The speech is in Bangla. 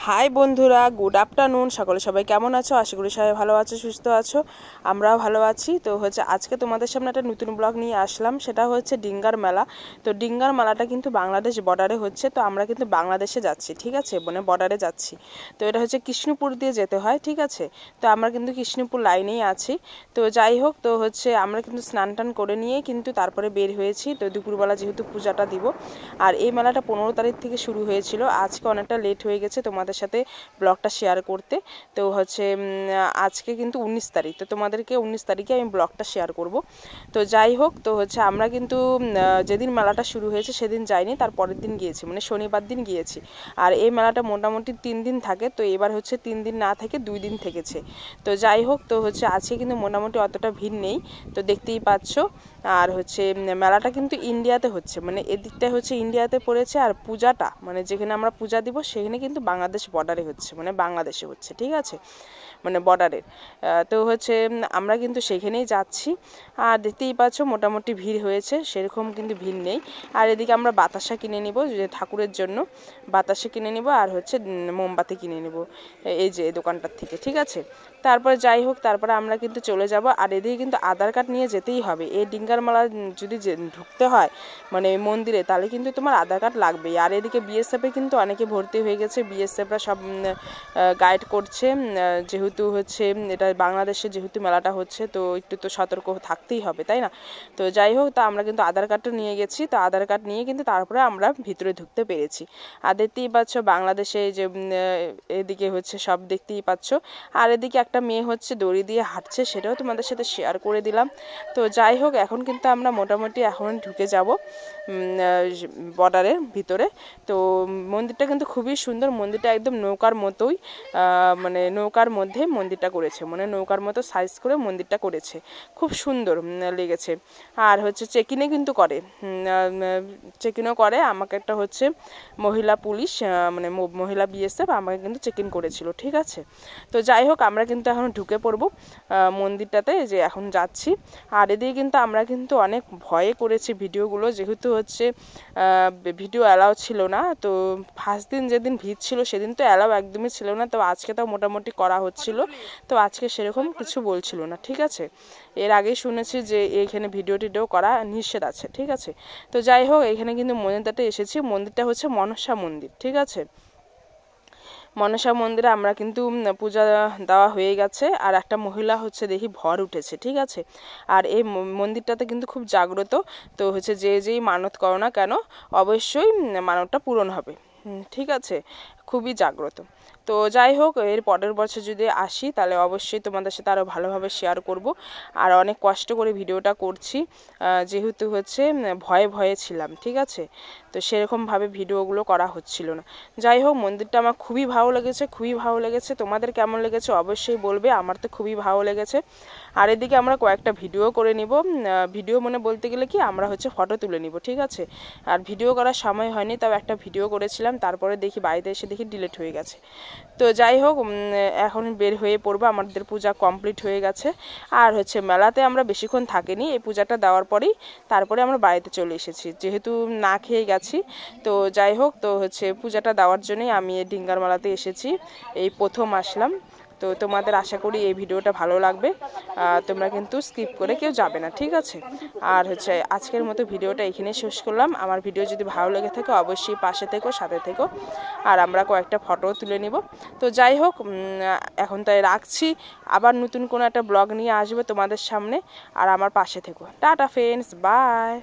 হাই বন্ধুরা, গুড আফটারনুন। সকলে সবাই কেমন আছো? আশা করি সবাই ভালো আছো, সুস্থ আছো। আমরাও ভালো আছি। তো আজকে তোমাদের সামনে একটা নতুন ব্লগ নিয়ে আসলাম। সেটা হচ্ছে ডিঙ্গার মেলা। তো ডিঙ্গার মেলাটা কিন্তু বাংলাদেশ বর্ডারে হচ্ছে। তো আমরা কিন্তু বাংলাদেশে যাচ্ছি, ঠিক আছে, মানে বর্ডারে যাচ্ছি। তো এটা হচ্ছে কৃষ্ণপুর দিয়ে যেতে হয়, ঠিক আছে। তো আমরা কিন্তু কৃষ্ণপুর লাইনেই আছি। তো যাই হোক, তো আমরা কিন্তু স্নান টান করে নিয়ে কিন্তু তারপরে বের হয়েছি। তো দুপুরবেলা যেহেতু পূজাটা দিব, আর এই মেলাটা 15 তারিখ থেকে শুরু হয়েছিল। আজকে অনেকটা লেট হয়ে গেছে তোমাদের সাথে ব্লগটা শেয়ার করতে। তো আজকে কিন্তু 19 তারিখ। তো তোমাদেরকে 19 তারিখে আমি ব্লগটা শেয়ার করব। তো যাই হোক, তো আমরা কিন্তু যেদিন মেলাটা শুরু হয়েছে সেদিন যাইনি, তার পরের দিন গিয়েছি, মানে শনিবার দিন গিয়েছি। আর এই মেলাটা মোটামুটি 3 দিন থাকে। তো এবার 3 দিন না থেকে 2 দিন থেকেছে। তো যাই হোক, তো আজকে কিন্তু মোটামুটি অতটা ভিড় নেই। তো দেখতেই পাচ্ছ। আর মেলাটা কিন্তু ইন্ডিয়াতে হচ্ছে, মানে এদিকটা ইন্ডিয়াতে পড়েছে। আর পূজাটা মানে যেখানে আমরা পূজা দিব সেখানে কিন্তু বাংলাদেশ বর্ডারে হচ্ছে, মানে বাংলাদেশে হচ্ছে, ঠিক আছে, মানে বর্ডারের। তো আমরা কিন্তু সেখানেই যাচ্ছি। আর দেখতেই পাচ্ছ মোটামুটি ভিড় হয়েছে, সেরকম কিন্তু ভিড় নেই। আর এদিকে আমরা বাতাসা কিনে নিব, যে ঠাকুরের জন্য বাতাসা কিনে নিব, আর মোমবাতি কিনে নিব এই যে দোকানটার থেকে, ঠিক আছে। তারপর যাই হোক, তারপরে আমরা কিন্তু চলে যাব। আর এদিকে কিন্তু আধার কার্ড নিয়ে যেতেই হবে। এই ডিঙ্গার মেলা যদি ঢুকতে হয় মানে মন্দিরে, তাহলে কিন্তু তোমার আধার কার্ড লাগবেই। আর এদিকে বিএসএফে কিন্তু অনেকে ভর্তি হয়ে গেছে। বিএসএফরা সব গাইড করছে, যেহেতু এটা বাংলাদেশে যেহেতু মেলাটা হচ্ছে, তো একটু তো সতর্ক থাকতেই হবে, তাই না? তো যাই হোক, তা আমরা কিন্তু আধার কার্ডটা নিয়ে গেছি। তো আধার কার্ড নিয়ে কিন্তু তারপরে আমরা ভিতরে ঢুকতে পেরেছি। আর দেখতেই পাচ্ছ বাংলাদেশে যে এদিকে সব দেখতেই পাচ্ছ। আর এদিকে একটা মেয়ে দড়ি দিয়ে হাঁটছে, সেটাও তোমাদের সাথে শেয়ার করে দিলাম। তো যাই হোক, এখন কিন্তু আমরা মোটামুটি এখন ঢুকে যাব বর্ডারের ভিতরে। তো মন্দিরটা কিন্তু খুবই সুন্দর। মন্দিরটা একদম নৌকার মতোই, মানে নৌকার মধ্যে মন্দিরটা করেছে, মানে নৌকার মতো সাইজ করে মন্দিরটা করেছে, খুব সুন্দর লেগেছে। আর চেকিনে কিন্তু করে, চেকিনও করে। আমাকে একটা মহিলা পুলিশ, মানে মহিলা বিএসএফ আমাকে কিন্তু চেকিং করেছিল, ঠিক আছে। তো যাই হোক, আমরা কিন্তু এখন ঢুকে পড়ব মন্দিরটাতে, যে এখন যাচ্ছি। আর এদিকে কিন্তু আমরা কিন্তু অনেক ভয়ে করেছি ভিডিওগুলো, যেহেতু ভিডিও অ্যালাউ ছিল না। তো ফার্স্ট দিন যেদিন ভিড় ছিল সেদিন তো অ্যালাউ একদমই ছিল না। তো আজকে তো মোটামুটি করা হচ্ছিল। তো আজকে সেরকম কিছু বলছিল না, ঠিক আছে। এর আগেই শুনেছি যে এইখানে ভিডিও টিডিও করা নিষেধ আছে, ঠিক আছে। তো যাই হোক, এখানে কিন্তু মন্দিরটাতে এসেছি। মন্দিরটা মনসা মন্দির, ঠিক আছে। মনসা মন্দিরে আমরা কিন্তু পূজা দেওয়া হয়ে গেছে। আর একটা মহিলা দেখি ভর উঠেছে, ঠিক আছে। আর এই মন্দিরটাতে কিন্তু খুব জাগ্রত। তো যেই মানত করো না কেন, অবশ্যই মানতটা পূরণ হবে, ঠিক আছে। খুবই জাগ্রত। তো যাই হোক, এর পরের বছর যদি আসি তাহলে অবশ্যই তোমাদের সাথে আরও ভালোভাবে শেয়ার করব। আর অনেক কষ্ট করে ভিডিওটা করছি, যেহেতু ভয়ে ভয়ে ছিলাম, ঠিক আছে। তো সেরকমভাবে ভিডিওগুলো করা হচ্ছিল না। যাই হোক, মন্দিরটা আমার খুবই ভালো লেগেছে, খুবই ভালো লেগেছে। তোমাদের কেমন লেগেছে অবশ্যই বলবে। আমার তো খুবই ভালো লেগেছে। আর এদিকে আমরা কয়েকটা ভিডিও করে নিব। ভিডিও মনে বলতে গেলে কি, আমরা ফটো তুলে নিব, ঠিক আছে। আর ভিডিও করার সময় হয়নি, তবে একটা ভিডিও করেছিলাম, তারপরে দেখি বাড়িতে এসে দেখি ডিলিট হয়ে গেছে। তো যাই হোক, এখন বের হয়ে পড়বো। আমাদের পূজা কমপ্লিট হয়ে গেছে। আর মেলাতে আমরা বেশিক্ষণ থাকিনি, এই পূজাটা দেওয়ার পরেই তারপরে আমরা বাড়িতে চলে এসেছি, যেহেতু না খেয়ে গেছি। তো যাই হোক, তো পূজাটা দেওয়ার জন্যই আমি এই ডিঙ্গার মেলাতে এসেছি, এই প্রথম আসলাম। তো তোমাদের আশা করি এই ভিডিওটা ভালো লাগবে। তোমরা কিন্তু স্কিপ করে কেউ যাবে না, ঠিক আছে। আর আজকের মতো ভিডিওটা এখানেই শেষ করলাম। আমার ভিডিও যদি ভালো লেগে থাকে অবশ্যই পাশে থেকো, সাথে থেকো। আর আমরা কয়েকটা ফটো তুলে নিব। তো যাই হোক, এখন তাই রাখছি। আবার নতুন কোনো একটা ব্লগ নিয়ে আসবে তোমাদের সামনে। আর আমার পাশে থেকো। Tata friends, by.